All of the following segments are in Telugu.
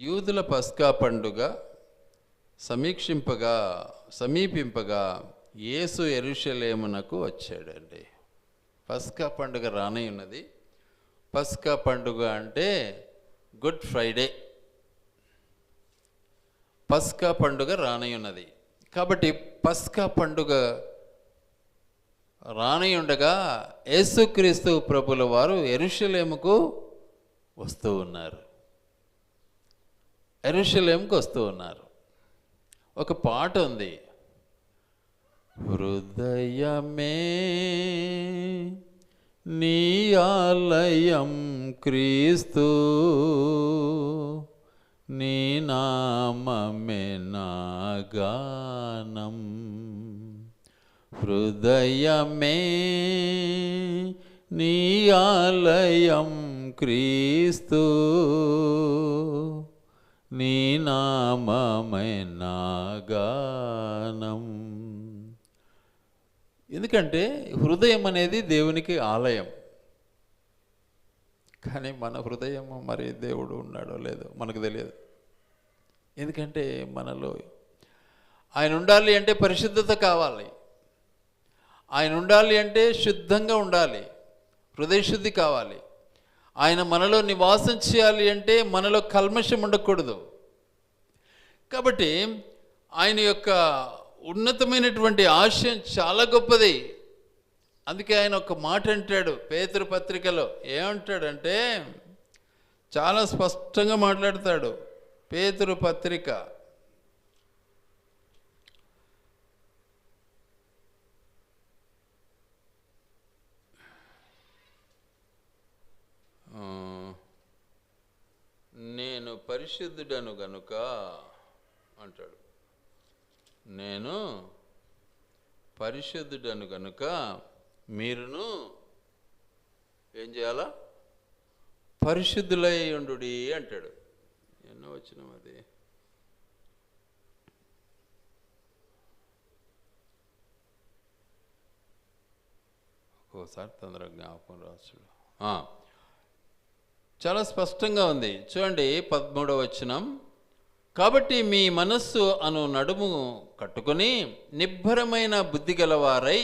యూదుల పస్కా పండుగ సమీపింపగా యేసు యెరూషలేమునకు వచ్చాడండి. పస్కా పండుగ రానే ఉన్నది. పస్కా పండుగ అంటే గుడ్ ఫ్రైడే. పస్కా పండుగ రానే ఉన్నది కాబట్టి పస్కా పండుగ రాని ఉండగా యేసుక్రీస్తు ప్రభుల వారు యెరూషలేముకు వస్తూ ఉన్నారు. యెరూషలేముకు వస్తూ ఉన్నారు. ఒక పాట ఉంది, హృదయమే నీ ఆలయం క్రీస్తు, నీ నామమే నా గానం. హృదయమే నీ ఆలయం క్రీస్తు, నీ నామమే నా గానం. ఎందుకంటే హృదయం అనేది దేవునికి ఆలయం. కానీ మన హృదయం మరి దేవుడు ఉన్నాడో లేదో మనకు తెలియదు. ఎందుకంటే మనలో ఆయన ఉండాలి అంటే పరిశుద్ధత కావాలి. ఆయన ఉండాలి అంటే శుద్ధంగా ఉండాలి, హృదయశుద్ధి కావాలి. ఆయన మనలో నివాసం చేయాలి అంటే మనలో కల్మషం ఉండకూడదు. కాబట్టి ఆయన యొక్క ఉన్నతమైనటువంటి ఆశయం చాలా గొప్పది. అందుకే ఆయన ఒక మాట అంటాడు పేతురు పత్రికలో. ఏమంటాడంటే చాలా స్పష్టంగా మాట్లాడతాడు. పేతురు పత్రిక 'నేను పరిశుద్ధుడను గనుక' అంటాడు. నేను పరిశుద్ధుడను గనుక మీరును ఏం చేయాలా? పరిశుద్ధులై ఉండుడి అంటాడు. ఎన్నో వచ్చినాం అది. ఒక్కోసారి తొందరగా జ్ఞాపకం రాసుడు. చాలా స్పష్టంగా ఉంది చూడండి. 13వ వచనం, కాబట్టి మీ మనస్సు అను నడుము కట్టుకొని నిబ్బరమైన బుద్ధి గలవారై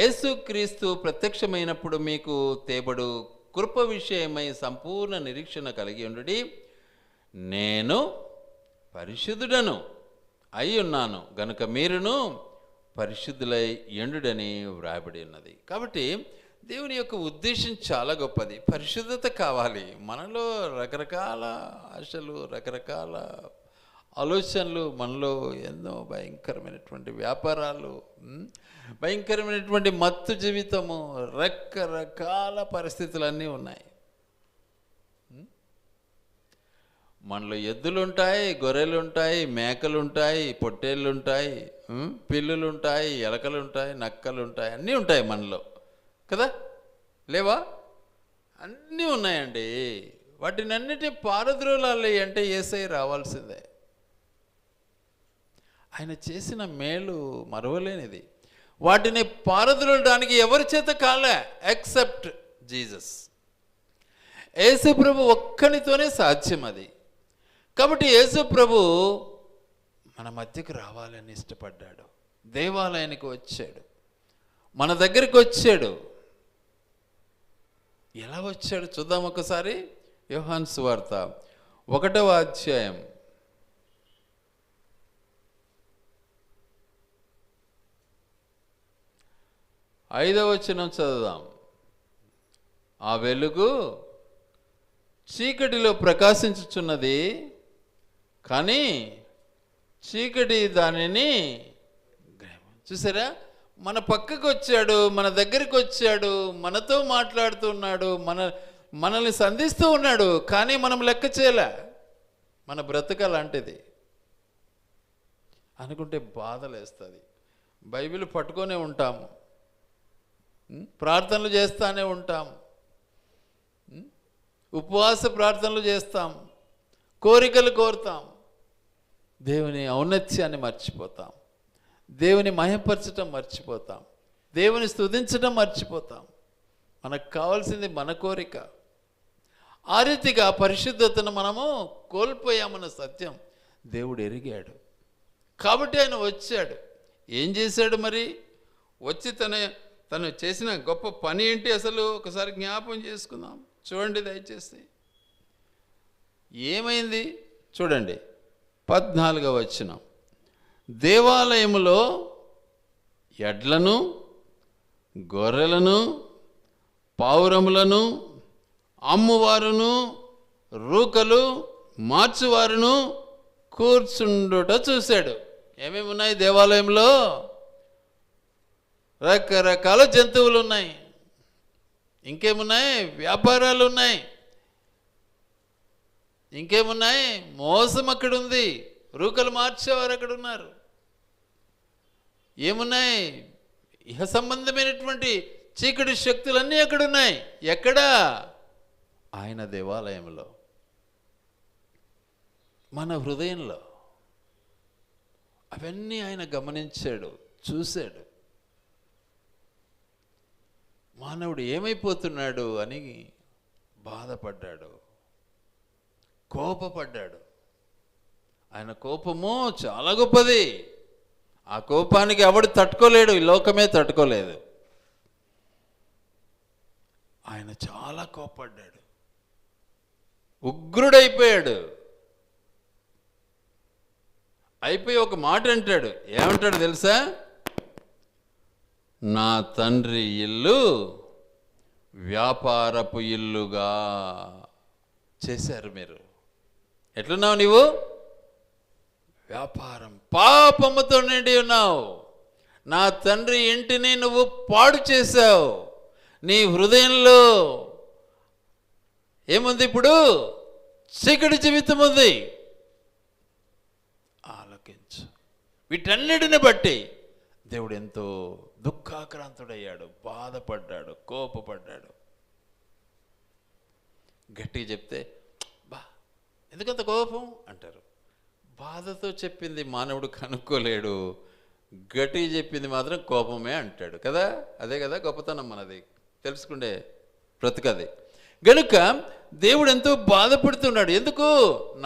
యేసుక్రీస్తు ప్రత్యక్షమైనప్పుడు మీకు తేబడు కృప విషయమై సంపూర్ణ నిరీక్షణ కలిగి ఉండుడి. నేను పరిశుద్ధుడను అయి ఉన్నాను గనుక మీరును పరిశుద్ధులై ఎండుడని వ్రాయబడి ఉన్నది. కాబట్టి దేవుని యొక్క ఉద్దేశం చాలా గొప్పది. పరిశుద్ధత కావాలి. మనలో రకరకాల ఆశలు, రకరకాల ఆలోచనలు, మనలో ఎన్నో భయంకరమైనటువంటి వ్యాపారాలు, భయంకరమైనటువంటి మత్తు జీవితము, రకరకాల పరిస్థితులన్నీ ఉన్నాయి. మనలో ఎద్దులుంటాయి, గొర్రెలుంటాయి, మేకలుంటాయి, పొట్టేళ్ళుంటాయి, పిల్లులుంటాయి, ఎలకలుంటాయి, నక్కలుంటాయి, అన్నీ ఉంటాయి మనలో కదా, లేవా? అన్నీ ఉన్నాయండి. వాటిని అన్నిటి పారద్రోలాలి అంటే యేసయ్య రావాల్సిందే. ఆయన చేసిన మేలు మరవలేనిది. వాటిని పారద్రోలడానికి ఎవరి చేత కాలే ఎక్సెప్ట్ జీసస్. యేసు ప్రభు ఒక్కనితోనే సాధ్యం అది. కాబట్టి యేసు ప్రభు మన మధ్యకు రావాలని ఇష్టపడ్డాడు. దేవాలయానికి వచ్చాడు, మన దగ్గరికి వచ్చాడు. ఎలా వచ్చాడు చూద్దాం ఒకసారి. యోహాను సువార్త 1వ అధ్యాయం 5వ వచనం చదువుదాం. ఆ వెలుగు చీకటిలో ప్రకాశించుచున్నది, కానీ చీకటి దానిని చూసారా? మన పక్కకు వచ్చాడు, మన దగ్గరికి వచ్చాడు, మనతో మాట్లాడుతున్నాడు, మనల్ని సంధిస్తూ ఉన్నాడు. కానీ మనం లెక్క చేయలే. మన బ్రతుక లాంటిది అనుకుంటే బాధలేస్తుంది. బైబిల్ పట్టుకొనే ఉంటాము, ప్రార్థనలు చేస్తూనే ఉంటాము, ఉపవాస ప్రార్థనలు చేస్తాం, కోరికలు కోరుతాం. దేవుని ఔన్నత్యాన్ని మర్చిపోతాం, దేవుని మహిమపరచటం మర్చిపోతాం, దేవుని స్తుతించడం మర్చిపోతాం. మనకు కావాల్సింది మన కోరిక. ఆ రీతిగా పరిశుద్ధతను మనము కోల్పోయామన్న సత్యం దేవుడు ఎరిగాడు. కాబట్టి ఆయన వచ్చాడు. ఏం చేశాడు మరి? వచ్చి తను చేసిన గొప్ప పని ఏంటి అసలు ఒకసారి జ్ఞాపం చేసుకుందాం. చూడండి దయచేసి ఏమైంది చూడండి. 14వ వచనం, దేవాలయములో ఎడ్లను, గొర్రెలను, పావురములను అమ్మువారును, రూకలు మార్చువారును కూర్చుండుట చూశాడు. ఏమేమి ఉన్నాయి దేవాలయంలో? రకరకాల జంతువులు ఉన్నాయి. ఇంకేమున్నాయి? వ్యాపారాలు ఉన్నాయి. ఇంకేమున్నాయి? మోసం అక్కడ ఉంది. రూకలు మార్చేవారు అక్కడ ఉన్నారు. ఏమున్నాయి? ఇహ సంబంధమైనటువంటి చీకటి శక్తులన్నీ అక్కడ ఉన్నాయి. ఎక్కడా? ఆయన దేవాలయంలో, మన హృదయంలో. అవన్నీ ఆయన గమనించాడు, చూశాడు. మానవుడు ఏమైపోతున్నాడు అని బాధపడ్డాడు, కోపపడ్డాడు. ఆయన కోపము చాలా గొప్పది. ఆ కోపానికి ఎవడు తట్టుకోలేడు, ఈ లోకమే తట్టుకోలేదు. ఆయన చాలా కోపడ్డాడు, ఉగ్రుడైపోయాడు. అయిపోయి ఒక మాట అంటాడు. ఏమంటాడు తెలుసా? నా తండ్రి ఇల్లు వ్యాపారపు ఇల్లుగా చేశారు మీరు. ఎట్లున్నావు నీవు? వ్యాపారం, పాపముతో నిండి ఉన్నావు. నా తండ్రి ఇంటిని నువ్వు పాడు చేశావు. నీ హృదయంలో ఏముంది? ఇప్పుడు చీకటి జీవితం ఉంది. ఆలకించు. వీటన్నిటిని బట్టి దేవుడు ఎంతో దుఃఖాక్రాంతుడయ్యాడు, బాధపడ్డాడు, కోపపడ్డాడు. గట్టిగా చెప్తే బా ఎందుకంత కోపం అంటారు. బాధతో చెప్పింది మానవుడు కనుక్కోలేడు, గట్టిగా చెప్పింది మాత్రం కోపమే అంటాడు కదా. అదే కదా గొప్పతనం మనది, తెలుసుకుండే బ్రతుకది. గనుక దేవుడు ఎంతో బాధపడుతున్నాడు. ఎందుకు?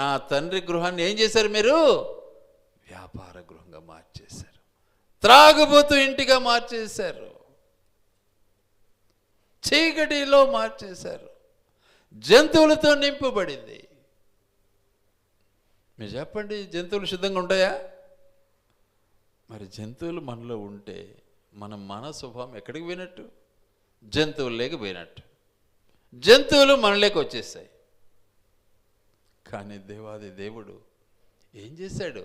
నా తండ్రి గృహాన్ని ఏం చేశారు మీరు? వ్యాపార గృహంగా మార్చేశారు. త్రాగుబోతు ఇంటిగా మార్చేశారు. చీకటిలో మార్చేశారు. జంతువులతో నింపబడింది. మీరు చెప్పండి, జంతువులు శుద్ధంగా ఉంటాయా? మరి జంతువులు మనలో ఉంటే మన స్వభావం ఎక్కడికి పోయినట్టు? జంతువులు లేకపోయినట్టు. జంతువులు మనలోకి వచ్చేసాయి. కానీ దేవాది దేవుడు ఏం చేశాడు?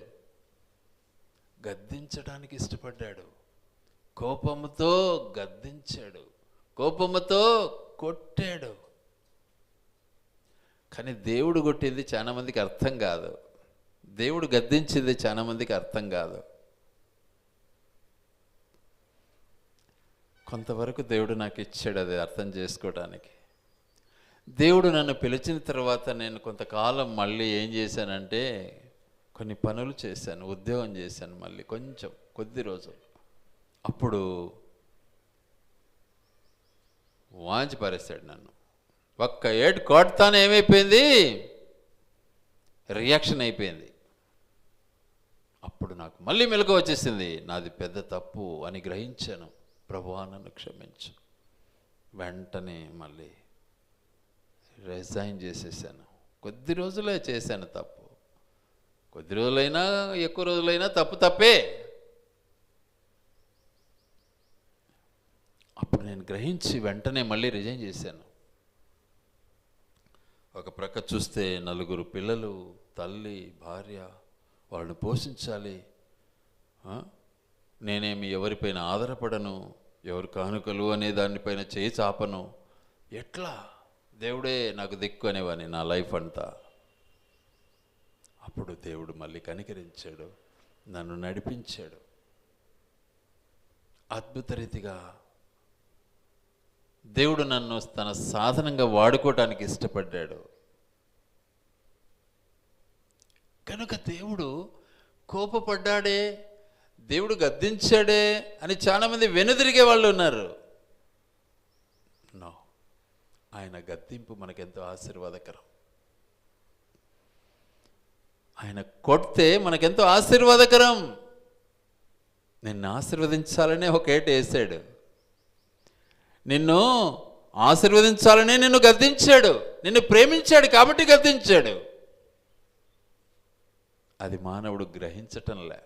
గద్దించడానికి ఇష్టపడ్డాడు. కోపముతో గద్దించాడు, కోపముతో కొట్టాడు. కానీ దేవుడు కొట్టింది చాలా మందికి అర్థం కాదు. దేవుడు గద్దించింది చాలా మందికి అర్థం కాదు. కొంతవరకు దేవుడు నాకు ఇచ్చాడు అది అర్థం చేసుకోవడానికి. దేవుడు నన్ను పిలిచిన తర్వాత నేను కొంతకాలం మళ్ళీ ఏం చేశానంటే కొన్ని పనులు చేశాను, ఉద్యోగం చేశాను మళ్ళీ కొద్ది రోజులు. అప్పుడు వాంచి పరిస్తాడు నన్ను. ఒక్క ఏడు కొడతానే ఏమైపోయింది? రియాక్షన్ అయిపోయింది. అప్పుడు నాకు మళ్ళీ మెలకువ వచ్చేసింది. నాది పెద్ద తప్పు అని గ్రహించాను. ప్రభువా నన్ను క్షమించు. వెంటనే మళ్ళీ రిజైన్ చేసేసాను. కొద్ది రోజులే చేశాను తప్పు. కొద్ది రోజులైనా ఎక్కువ రోజులైనా తప్పే. అప్పుడు నేను గ్రహించి వెంటనే మళ్ళీ రిజైన్ చేశాను. ఒక ప్రక్క చూస్తే 4 పిల్లలు, తల్లి, భార్య, వాళ్ళని పోషించాలి. నేనేమి ఎవరిపైన ఆధారపడను, ఎవరు కానుకలు అనే దానిపైన చేయి చాపను. ఎట్లా? దేవుడే నాకు దిక్కు అనేవాని నా లైఫ్ అంతా. అప్పుడు దేవుడు మళ్ళీ కనికరించాడు, నన్ను నడిపించాడు. అద్భుత రీతిగా దేవుడు నన్ను తన సాధనంగా వాడుకోవటానికి ఇష్టపడ్డాడు. కనుక దేవుడు కోపపడ్డాడే, దేవుడు గద్దించాడే అని చాలామంది వెనుదిరిగే వాళ్ళు ఉన్నారు. నో, ఆయన గద్దింపు మనకెంతో ఆశీర్వాదకరం. ఆయన కొడితే మనకెంతో ఆశీర్వాదకరం. నిన్ను ఆశీర్వదించాలనే ఒక ఏట వేసాడు, నిన్ను ఆశీర్వదించాలనే నిన్ను గద్దించాడు, నిన్ను ప్రేమించాడు కాబట్టి గద్దించాడు. అది మానవుడు గ్రహించటంలే.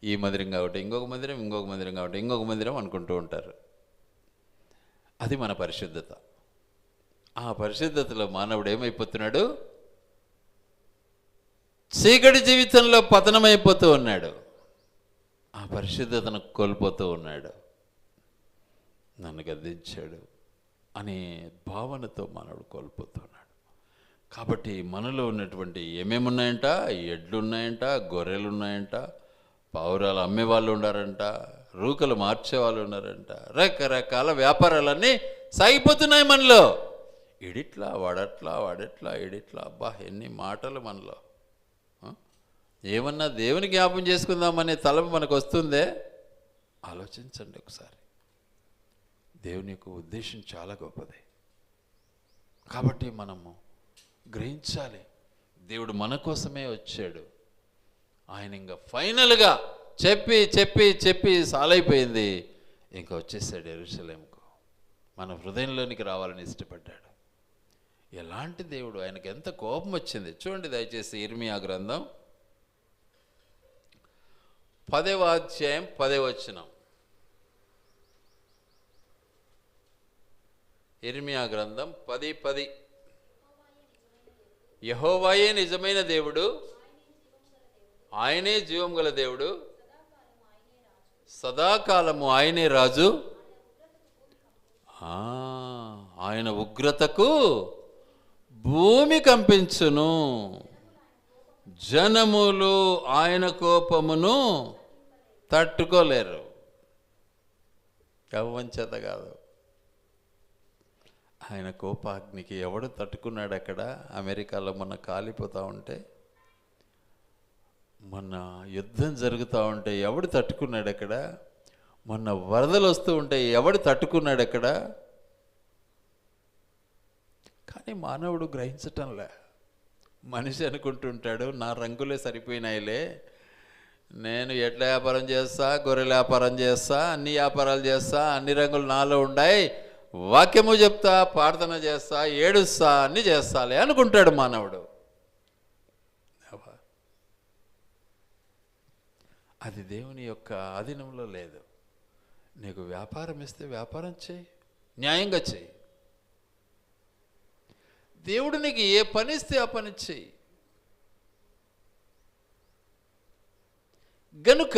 ఈ మందిరం కాబట్టి ఇంకొక మందిరం, ఇంకొక మందిరం కాబట్టి ఇంకొక మందిరం అనుకుంటూ ఉంటారు. అది మన పరిశుద్ధత. ఆ పరిశుద్ధతలో మానవుడు ఏమైపోతున్నాడు? చీకటి జీవితంలో పతనమైపోతూ ఉన్నాడు. ఆ పరిశుద్ధతను కోల్పోతూ ఉన్నాడు. నన్ను గద్దించాడు అనే భావనతో మానవుడు కోల్పోతున్నాడు. కాబట్టి మనలో ఉన్నటువంటి ఏమేమి ఉన్నాయంట? ఎడ్లు ఉన్నాయంట, గొర్రెలు ఉన్నాయంట, పావురాలు అమ్మేవాళ్ళు ఉన్నారంట, రూకలు మార్చేవాళ్ళు ఉన్నారంట, రకరకాల వ్యాపారాలన్నీ సాగిపోతున్నాయి మనలో. ఇడిట్లా వాడట్లా, వాడెట్లా ఇడిట్లా. అబ్బా, ఎన్ని మాటలు మనలో. ఏమన్నా దేవుని జ్ఞాపం చేసుకుందామనే తలపు మనకు వస్తుందే? ఆలోచించండి ఒకసారి. దేవుని యొక్క ఉద్దేశం చాలా గొప్పది. కాబట్టి మనము గ్రహించాలి, దేవుడు మన కోసమే వచ్చాడు. ఆయన ఇంకా ఫైనల్గా చెప్పి చెప్పి చెప్పి సాలైపోయింది, ఇంకా వచ్చేసాడు యెరూషలేముకు. మన హృదయంలోనికి రావాలని ఇష్టపడ్డాడు. ఎలాంటి దేవుడు! ఆయనకు ఎంత కోపం వచ్చింది చూడండి. దయచేసి ఇర్మియా గ్రంథం 10వ అధ్యాయం 10వ వచనం. ఇర్మియా గ్రంథం 10:10. యెహోవాయే నిజమైన దేవుడు, ఆయనే జీవం గల దేవుడు, సదాకాలము ఆయనే రాజు. ఆయన ఉగ్రతకు భూమి కంపించును, జనములు ఆయన కోపమును తట్టుకోలేరు. కవ్వంచేత కాదు, ఆయన కోపాగ్నికి ఎవడు తట్టుకున్నాడు? అక్కడ అమెరికాలో మొన్న కాలిపోతూ ఉంటే, మొన్న యుద్ధం జరుగుతూ ఉంటే ఎవడు తట్టుకున్నాడు అక్కడ? మొన్న వరదలు వస్తూ ఉంటే ఎవడు తట్టుకున్నాడు అక్కడ? కానీ మానవుడు గ్రహించటంలే. మనిషి అనుకుంటుంటాడు, నా రంగులే సరిపోయినాయిలే, నేను ఎడ్ల వ్యాపారం చేస్తా, గొర్రెల వ్యాపారం చేస్తా, అన్ని వ్యాపారాలు చేస్తా, అన్ని రంగులు నాలో ఉన్నాయి, వాక్యము చెప్తా, ప్రార్థన చేస్తా, ఏడుస్తా, అన్ని చేస్తాలే అనుకుంటాడు మానవుడు. అది దేవుని యొక్క ఆధీనంలో లేదు. నీకు వ్యాపారం ఇస్తే వ్యాపారం చేయి, న్యాయంగా చేయి. దేవుడు నీకు ఏ పని ఇస్తే ఆ పని చేయి. గనుక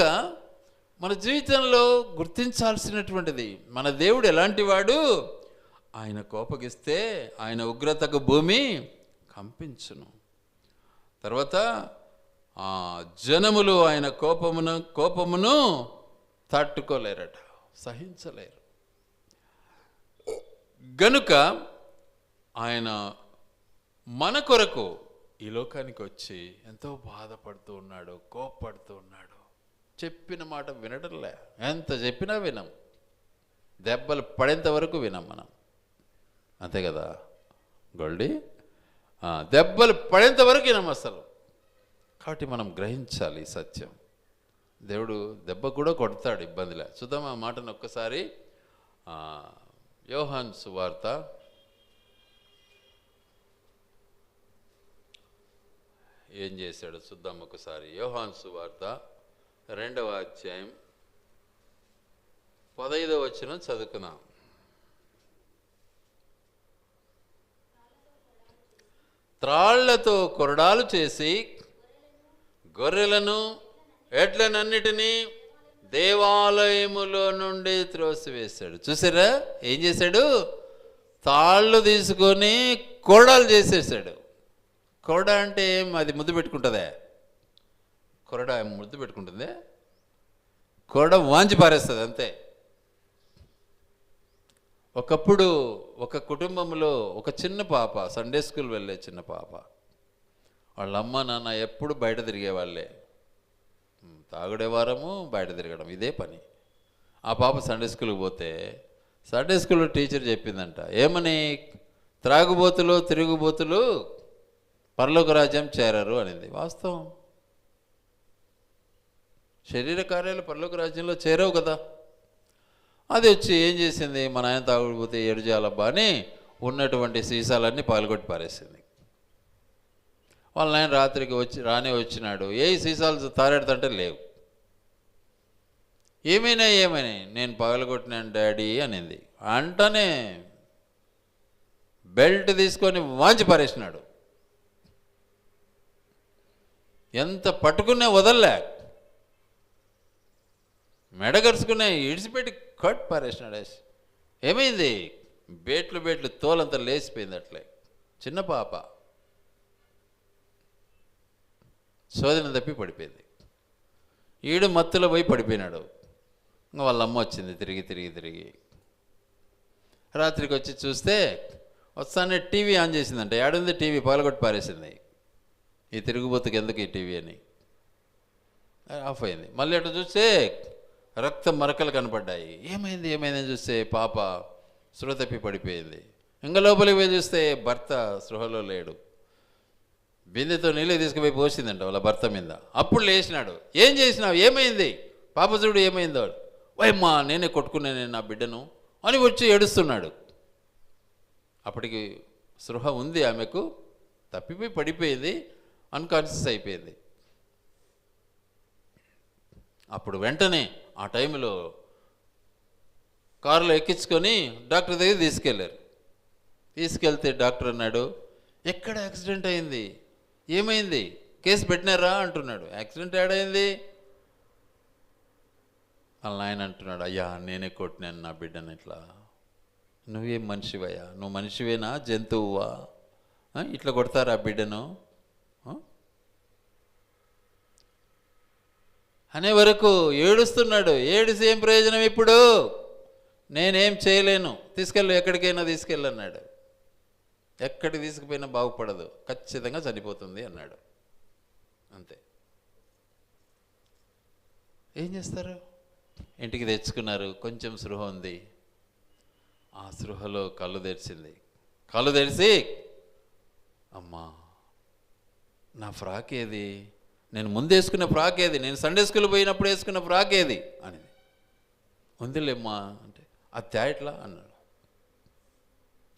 మన జీవితంలో గుర్తించాల్సినటువంటిది, మన దేవుడు ఎలాంటి వాడు? ఆయన కోపగిస్తే ఆయన ఉగ్రతకు భూమి కంపించును. తర్వాత జనములు ఆయన కోపమును తట్టుకోలేరట, సహించలేరు. గనుక ఆయన మన కొరకు ఈ లోకానికి వచ్చి ఎంతో బాధపడుతూ ఉన్నాడు, కోపపడుతూ ఉన్నాడు. చెప్పిన మాట వినడంలే. ఎంత చెప్పినా వినం, దెబ్బలు పడేంత వరకు వినం మనం. అంతే కదా గోల్డీ? దెబ్బలు పడేంత వరకు వినం అసలు. కాబట్టి మనం గ్రహించాలి సత్యం. దేవుడు దెబ్బ కూడా కొడతాడు, ఇబ్బందిలే. చూద్దాం ఆ మాటను ఒక్కసారి. యోహాను సువార్త ఏం చేశాడో చూద్దాం ఒకసారి. యోహాను సువార్త 2వ అధ్యాయం 15వ వచనం చదువుకున్నాం. త్రాళ్లతో కొరడాలు చేసి గొర్రెలను ఎడ్లనన్నిటినీ దేవాలయములో నుండి త్రోసివేశాడు. చూసారా ఏం చేశాడు? తాళ్ళు తీసుకొని కొరడాలు చేసేసాడు. కొరడ అంటే అది ముద్దు పెట్టుకుంటుందే? కొరడ ముద్దు పెట్టుకుంటుందే? కొరడ వాంచి పారేస్తుంది అంతే. ఒకప్పుడు ఒక కుటుంబంలో ఒక చిన్న పాప, సండే స్కూల్ వెళ్ళే చిన్న పాప, వాళ్ళ అమ్మ నాన్న ఎప్పుడు బయట తిరిగేవాళ్ళే. తాగుడే వారము, బయట తిరగడం, ఇదే పని. ఆ పాప సండే స్కూల్కి పోతే సండే స్కూల్లో టీచర్ చెప్పిందంట, ఏమని? త్రాగుబోతులు తిరుగుబోతులు పరలోక రాజ్యం చేరరు అనింది. వాస్తవం. శరీర కార్యాలు పరలోక రాజ్యంలో చేరవు కదా. అది వచ్చి ఏం చేసింది? మన ఆయన తాగుడిపోతే ఏడు చేయాలబ్బా అని ఉన్నటువంటి సీసాలన్నీ పగలగొట్టి పారేసింది. వాళ్ళ ఆయన రాత్రికి వచ్చినాడు. ఏ సీసాలు తారేడుతంటే లేవు. ఏమైనా నేను పగలగొట్టినాను డాడీ అనింది. అంటనే బెల్ట్ తీసుకొని వాంచి పారేసినాడు. ఎంత పట్టుకునే వదల్లే, మెడగరుచుకునే ఇడిచిపెట్టి కట్ పారేసినాడు. ఏమైంది? బేట్లు తోలంతా లేచిపోయింది. అట్లే చిన్న పాప శోధన తప్పి పడిపోయింది. ఈడు మత్తులో పోయి పడిపోయినాడు. ఇంకా వాళ్ళ అమ్మ వచ్చింది తిరిగి రాత్రికి వచ్చి చూస్తే వస్తానే టీవీ ఆన్ చేసిందంట. ఏడుంది టీవీ? పగలగొట్టి పారేసింది. ఈ తిరుగుబోతుకి ఎందుకు ఈ టీవీ అని ఆఫ్ అయింది. మళ్ళీ అటు చూస్తే రక్త మరకలు కనపడ్డాయి. ఏమైందని చూస్తే పాప స్పృహ తప్పి పడిపోయింది. ఇంకా లోపలికి పోయి చూస్తే భర్త స్పృహలో లేడు. బిందెతో నీళ్ళు తీసుకుపోయి పోసిందంట వాళ్ళ భర్త మీద. అప్పుడు లేచినాడు. ఏం చేసినావు? ఏమైంది? పాప చూడు ఏమైందో. వయమ్మా నేనే కొట్టుకున్నాను నా బిడ్డను అని వచ్చి ఏడుస్తున్నాడు. అప్పటికి స్పృహ ఉంది ఆమెకు, తప్పిపోయి పడిపోయింది, అన్కాన్షియస్ అయిపోయింది. అప్పుడు వెంటనే ఆ టైంలో కారులో ఎక్కించుకొని డాక్టర్ దగ్గర తీసుకెళ్తే డాక్టర్ అన్నాడు, ఎక్కడ యాక్సిడెంట్ అయింది? ఏమైంది? కేసు పెట్టినారా అంటున్నాడు. యాక్సిడెంట్ ఏడైంది? వాళ్ళ ఆయన అంటున్నాడు, అయ్యా నేనే కొట్టినాను నా బిడ్డను. ఇట్లా నువ్వేం మనిషివయ్యా? నువ్వు మనిషివేనా జంతువువా? ఇట్లా కొడతారా బిడ్డను అనే వరకు ఏడుస్తున్నాడు. ఏడిసి ఏం ప్రయోజనం? ఇప్పుడు నేనేం చేయలేను, ఎక్కడికైనా తీసుకెళ్ళన్నాడు. ఎక్కడికి తీసుకుపోయినా బాగుపడదు, ఖచ్చితంగా చనిపోతుంది అన్నాడు. అంతే. ఏం చేస్తారు? ఇంటికి తెచ్చుకున్నారు. కొంచెం స్పృహ ఉంది. ఆ స్పృహలో కళ్ళు తెరిచి అమ్మా నా ఫ్రాక్ ఏది? నేను ముందు వేసుకున్న ఫ్రాక్ ఏది? నేను సండే స్కూల్ పోయినప్పుడు వేసుకున్న ఫ్రాక్ ఏది అని. ఉందిలేమ్మా అంటే అది తేట్లా అన్నాడు.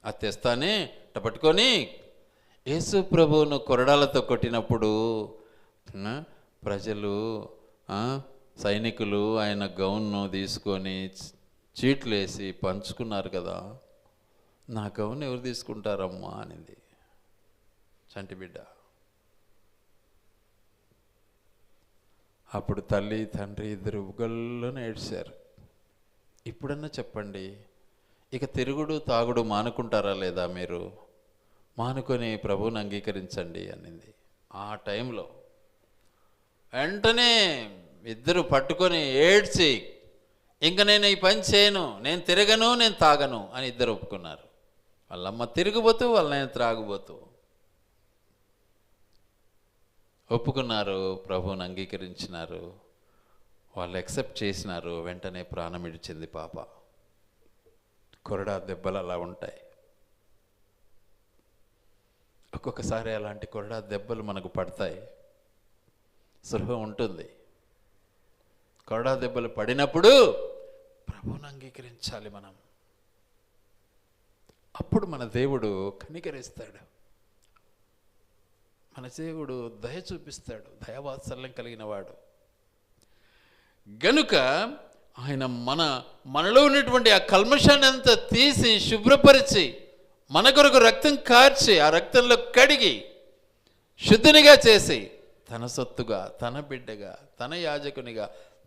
అది తెస్తానే పట్టుకొని యేసు ప్రభువును కొరడాలతో కొట్టినప్పుడు ప్రజలు సైనికులు ఆయన గౌన్ను తీసుకొని చీట్లు వేసి పంచుకున్నారు కదా, నా గౌన్ ఎవరు తీసుకుంటారమ్మా అనింది చంటి బిడ్డ. అప్పుడు తల్లి తండ్రి ఇద్దరు గల్లున ఏడ్చారు. ఇప్పుడన్నా చెప్పండి, ఇక తిరుగుడు తాగుడు మానుకుంటారా లేదా? మీరు మానుకొని ప్రభువుని అంగీకరించండి అనింది. ఆ టైంలో వెంటనే ఇద్దరు పట్టుకొని ఏడ్చి, ఇంక నేను ఈ పని చేయను, నేను తిరగను, నేను తాగను అని ఇద్దరు ఒప్పుకున్నారు. వాళ్ళమ్మ తిరిగిపోతూ వాళ్ళని త్రాగుబోతూ ఒప్పుకున్నారు, ప్రభువుని అంగీకరించినారు, వాళ్ళు యాక్సెప్ట్ చేసినారు. వెంటనే ప్రాణం ఇడిచింది పాప. కొరడా దెబ్బలు అలా ఉంటాయి. ఒక్కొక్కసారి అలాంటి కొరడా దెబ్బలు మనకు పడతాయి. స్పృహ ఉంటుంది. కొరడా దెబ్బలు పడినప్పుడు ప్రభువుని అంగీకరించాలి మనం. అప్పుడు మన దేవుడు కనికరిస్తాడు, మన దేవుడు దయ చూపిస్తాడు, దయావాత్సల్యం కలిగిన వాడు. గనుక ఆయన మనలో ఉన్నటువంటి ఆ కల్మషాన్ని అంతా తీసి శుభ్రపరిచి మన కొరకు రక్తం కార్చి ఆ రక్తంలో కడిగి శుద్ధినిగా చేసి తన సొత్తుగా, తన బిడ్డగా, తన యాజకునిగా,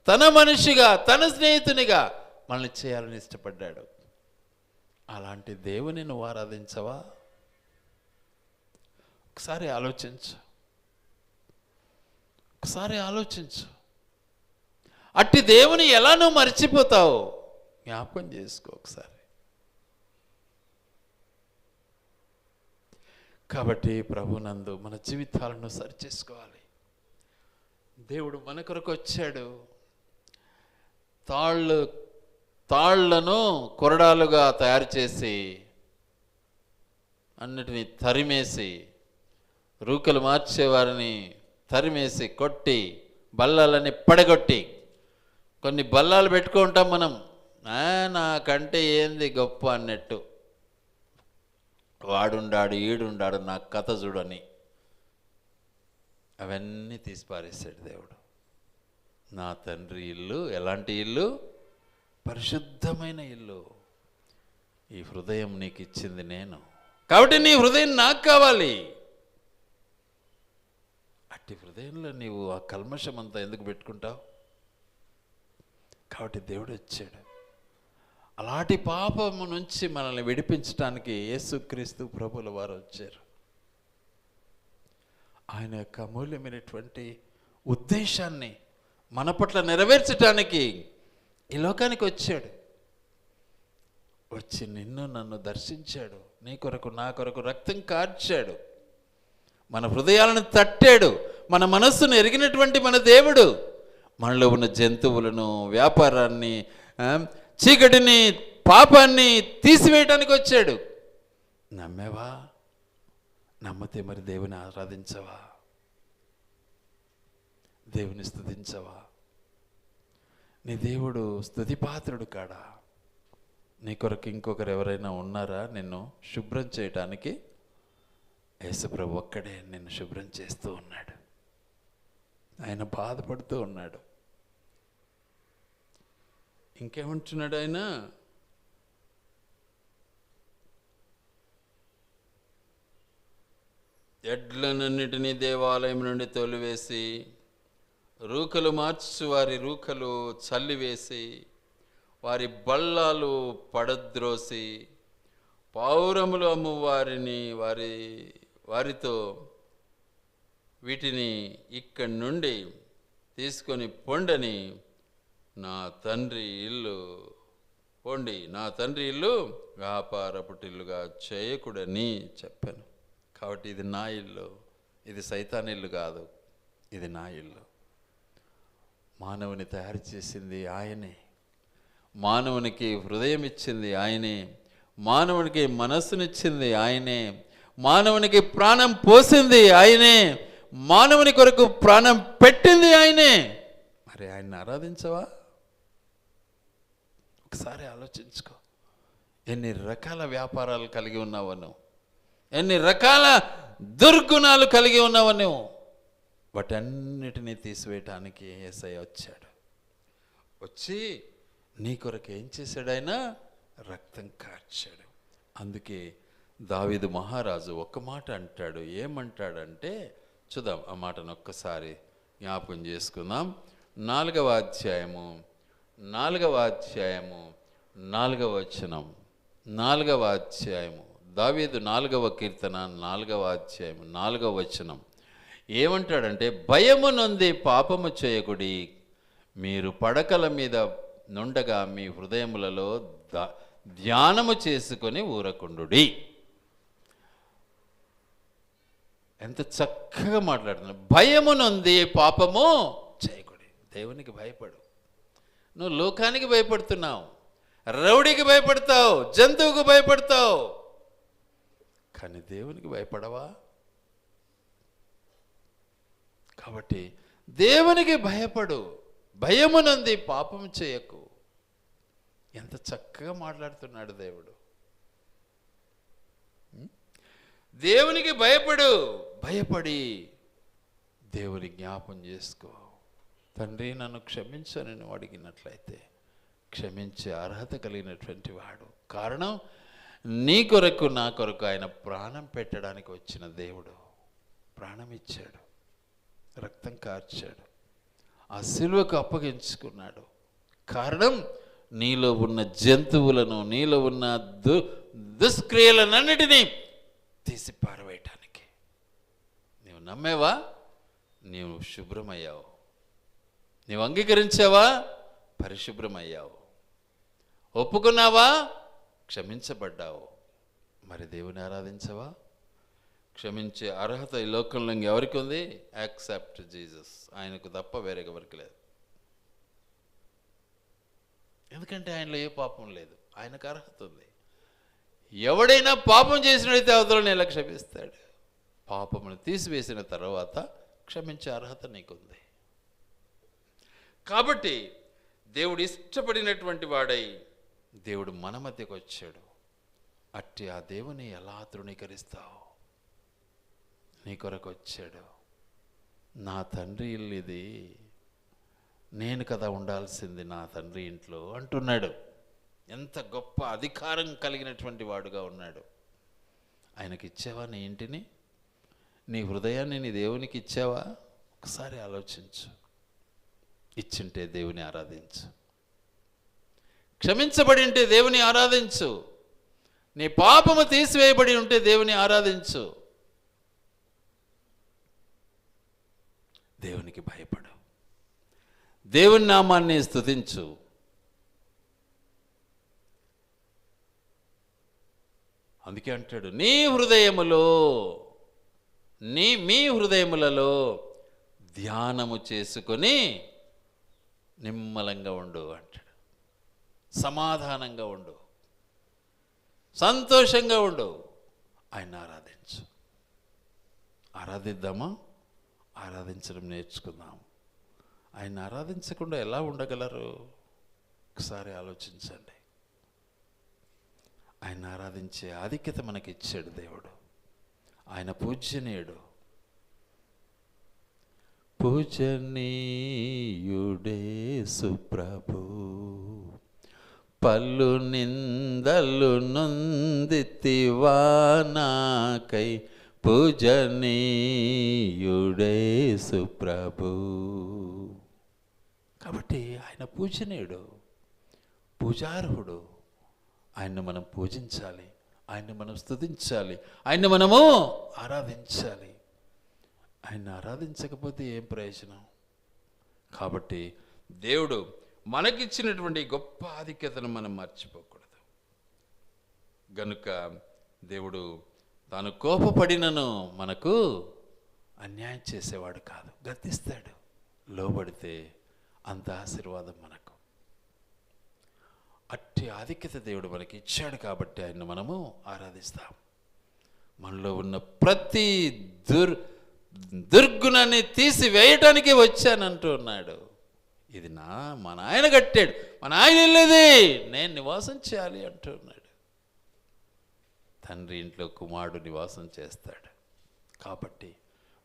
తన మనిషిగా, తన స్నేహితునిగా మనల్ని చేయాలని ఇష్టపడ్డాడు. అలాంటి దేవుని నువ్వు ఆరాధించవా? ఒకసారి ఆలోచించు. అట్టి దేవుని ఎలా నువ్వు మర్చిపోతావు? జ్ఞాపకం చేసుకో ఒకసారి. కాబట్టి ప్రభునందు మన జీవితాలను సరిచేసుకోవాలి. దేవుడు మన కొరకు వచ్చాడు. తాళ్ళు తాళ్లను కొరడాలుగా తయారు చేసి అన్నిటినీ తరిమేసి, రూకలు మార్చేవారిని తరిమేసి కొట్టి, బల్లాలని పడగొట్టి, కొన్ని బల్లాలు పెట్టుకుంటాం మనం, నాకంటే ఏంది గొప్ప అన్నట్టు, వాడుండాడు ఈడుండాడు నా కథ చూడని, అవన్నీ తీసి పారేశాడు దేవుడు. నా తండ్రి ఇల్లు ఎలాంటి ఇల్లు? పరిశుద్ధమైన ఇల్లు. ఈ హృదయం నీకు ఇచ్చింది నేను, కాబట్టి నీ హృదయం నాకు కావాలి. అట్టి హృదయంలో నీవు ఆ కల్మషం అంతా ఎందుకు పెట్టుకుంటావు? కాబట్టి దేవుడు వచ్చాడు. అలాంటి పాపము నుంచి మనల్ని విడిపించడానికి యేసుక్రీస్తు ప్రభుల వారు వచ్చారు. ఆయన యొక్క అమూల్యమైనటువంటి ఉద్దేశాన్ని మన పట్ల నెరవేర్చడానికి ఈ లోకానికి వచ్చాడు. వచ్చి నిన్ను నన్ను దర్శించాడు. నీ కొరకు నా కొరకు రక్తం కార్చాడు. మన హృదయాలను తట్టాడు. మన మనస్సును ఎరిగినటువంటి మన దేవుడు మనలో ఉన్న జంతువులను, వ్యాపారాన్ని, చీకటిని, పాపాన్ని తీసివేయటానికి వచ్చాడు. నమ్మేవా? నమ్మితే మరి దేవుని ఆరాధించవా? దేవుని స్తుతించవా? నీ దేవుడు స్తుతిపాత్రుడు కాడా? నీ కొరకు ఇంకొకరు ఎవరైనా ఉన్నారా నిన్ను శుభ్రం చేయటానికి? యేసుప్రభు ఒక్కడే నిన్ను శుభ్రం చేస్తూ ఉన్నాడు. ఆయన బాధపడుతూ ఉన్నాడు. ఇంకేమంటున్నాడు ఆయన? ఎడ్లనన్నిటినీ దేవాలయం నుండి తోలివేసి, రూకలు మార్చు వారి రూకలు చల్లివేసి, వారి బల్లాలు పడద్రోసి, పావురములు అమ్ము వారితో వీటిని ఇక్కడి నుండి తీసుకొని పొండని నా తండ్రి ఇల్లు పొండి, నా తండ్రి ఇల్లు వ్యాపారపుటిల్లుగా చేయకూడని చెప్పాను. కాబట్టి ఇది నా ఇల్లు, ఇది సైతాన్ ఇల్లు కాదు, ఇది నా ఇల్లు. మానవుని తయారు చేసింది ఆయనే, మానవునికి హృదయం ఇచ్చింది ఆయనే, మానవునికి మనస్సునిచ్చింది ఆయనే, మానవునికి ప్రాణం పోసింది ఆయనే, మానవుని కొరకు ప్రాణం పెట్టింది ఆయనే. మరి ఆయన్ని ఆరాధించవా? ఒకసారి ఆలోచించుకో. ఎన్ని రకాల వ్యాపారాలు కలిగి ఉన్నావు నువ్వు, ఎన్ని రకాల దుర్గుణాలు కలిగి ఉన్నావు నువ్వు. వాటన్నిటినీ తీసివేయటానికి యేసయ్య వచ్చాడు. వచ్చి నీ కొరకు ఏం చేశాడు? ఆయన రక్తం కార్చాడు. అందుకే దావీదు మహారాజు ఒక మాట అంటాడు. ఏమంటాడంటే చూద్దాం, ఆ మాటను ఒక్కసారి జ్ఞాపకం చేసుకుందాం. 4వ అధ్యాయము 4వ వచనం. 4వ అధ్యాయము దావీదు 4వ కీర్తన 4వ అధ్యాయం 4వ వచనం ఏమంటాడంటే, భయము నొంది పాపము చేయకుడి, మీరు పడకల మీద నుండగా మీ హృదయములలో ధ్యానము చేసుకొని ఊరకుండుడి. ఎంత చక్కగా మాట్లాడుతున్నాడు. భయము నొంది పాపము చేయకుడి. దేవునికి భయపడు. నువ్వు లోకానికి భయపడుతున్నావు, రౌడీకి భయపడతావు, జంతువుకు భయపడతావు, కానీ దేవునికి భయపడవా? కాబట్టి దేవునికి భయపడు. భయమునంది పాపం చేయకు. ఎంత చక్కగా మాట్లాడుతున్నాడు దేవుడు. దేవునికి భయపడు. భయపడి దేవుని జ్ఞాపం చేసుకో. తండ్రి నన్ను క్షమించని నువ్వు అడిగినట్లయితే క్షమించే అర్హత కలిగినటువంటి వాడు. కారణం నీ కొరకు నా కొరకు ఆయన ప్రాణం పెట్టడానికి వచ్చిన దేవుడు. ప్రాణం ఇచ్చాడు, రక్తం కార్చాడు, ఆ సిలువకు అప్పగించుకున్నాడు. కారణం నీలో ఉన్న జంతువులను, నీలో ఉన్న దుష్క్రియలన్నిటినీ తీసి పారవేయటానికి. నీవు నమ్మేవా? నీవు శుభ్రమయ్యావు. నీవు అంగీకరించావా? పరిశుభ్రమయ్యావు. ఒప్పుకున్నావా? క్షమించబడ్డావు. మరి దేవుని ఆరాధించవా? క్షమించే అర్హత ఈ లోకంలో ఎవరికి ఉంది? Accept Jesus. ఆయనకు తప్ప వేరే ఎవరికి లేదు. ఎందుకంటే ఆయనలో ఏ పాపం లేదు, ఆయనకు అర్హత ఉంది. ఎవడైనా పాపం చేసినట్లయితే అవతలని ఎలా క్షమిస్తాడు? పాపమును తీసివేసిన తర్వాత క్షమించే అర్హత నీకుంది. కాబట్టి దేవుడు ఇష్టపడినటువంటి వాడై దేవుడు మన మధ్యకు వచ్చాడు. అట్టి ఆ దేవుని ఎలా తృణీకరిస్తావు? నీ కొరకు వచ్చాడు. నా తండ్రి ఇల్లు ఇది, నేను కదా ఉండాల్సింది నా తండ్రి ఇంట్లో అంటున్నాడు. ఎంత గొప్ప అధికారం కలిగినటువంటి వాడుగా ఉన్నాడు. ఆయనకి ఇచ్చావా నీ ఇంటిని? నీ హృదయాన్ని నీ దేవునికి ఇచ్చావా? ఒకసారి ఆలోచించు. ఇచ్చింటే దేవుని ఆరాధించు. క్షమించబడి ఉంటే దేవుని ఆరాధించు. నీ పాపము తీసివేయబడి ఉంటే దేవుని ఆరాధించు. దేవునికి భయపడు. దేవుని నామాన్ని స్తుతించు. అందుకే అంటాడు, మీ హృదయములలో ధ్యానము చేసుకొని నిమ్మలంగా ఉండు అంటాడు. సమాధానంగా ఉండు, సంతోషంగా ఉండు. ఆయన ఆరాధించు. ఆరాధిద్దామా? ఆరాధించడం నేర్చుకుందాం. ఆయన ఆరాధించకుండా ఎలా ఉండగలరు? ఒకసారి ఆలోచించండి. ఆయన ఆరాధించే ఆధిక్యత మనకి ఇచ్చాడు దేవుడు. ఆయన పూజనీయుడు. పూజనీయుడేసు ప్రభు, పల్లు నిందలు నొందితివా నాకై, పూజనీయుడేసు ప్రభు. కాబట్టి ఆయన పూజనీయుడు, పూజార్హుడు. ఆయన్ని మనం పూజించాలి, ఆయన్ని మనం స్తుతించాలి, ఆయన్ని మనము ఆరాధించాలి. ఆయన్ని ఆరాధించకపోతే ఏం ప్రయోజనం? కాబట్టి దేవుడు మనకిచ్చినటువంటి గొప్ప ఆధిక్యతను మనం మర్చిపోకూడదు. గనుక దేవుడు తాను కోపపడినను మనకు అన్యాయం చేసేవాడు కాదు, గద్దిస్తాడు. లోబడితే అంత ఆశీర్వాదం మనకు. అట్టి ఆధిక్యత దేవుడు మనకి ఇచ్చాడు కాబట్టి ఆయన్ని మనము ఆరాధిస్తాం. మనలో ఉన్న ప్రతి దుర్గుణాన్ని తీసివేయటానికి వచ్చానంటూ ఉన్నాడు. ఇది మా నాయన కట్టాడు, మా నాయన వెళ్ళేది, నేను నివాసం చేయాలి అంటూ ఉన్నాడు. తండ్రి ఇంట్లో కుమారుడు నివాసం చేస్తాడు. కాబట్టి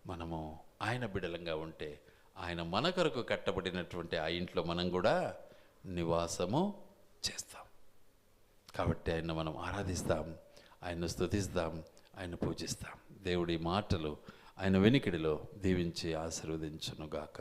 మనము ఆయన బిడ్డలంగా ఉంటే ఆయన మన కొరకు కట్టబడినటువంటి ఆ ఇంట్లో మనం కూడా నివాసము చేస్తాం. కాబట్టి ఆయన మనం ఆరాధిస్తాం, ఆయన్ను స్తుతిస్తాం, ఆయన పూజిస్తాం. దేవుడి మాటలు ఆయన వెనికిడిలో దీవించి ఆశీర్వదించునుగాక.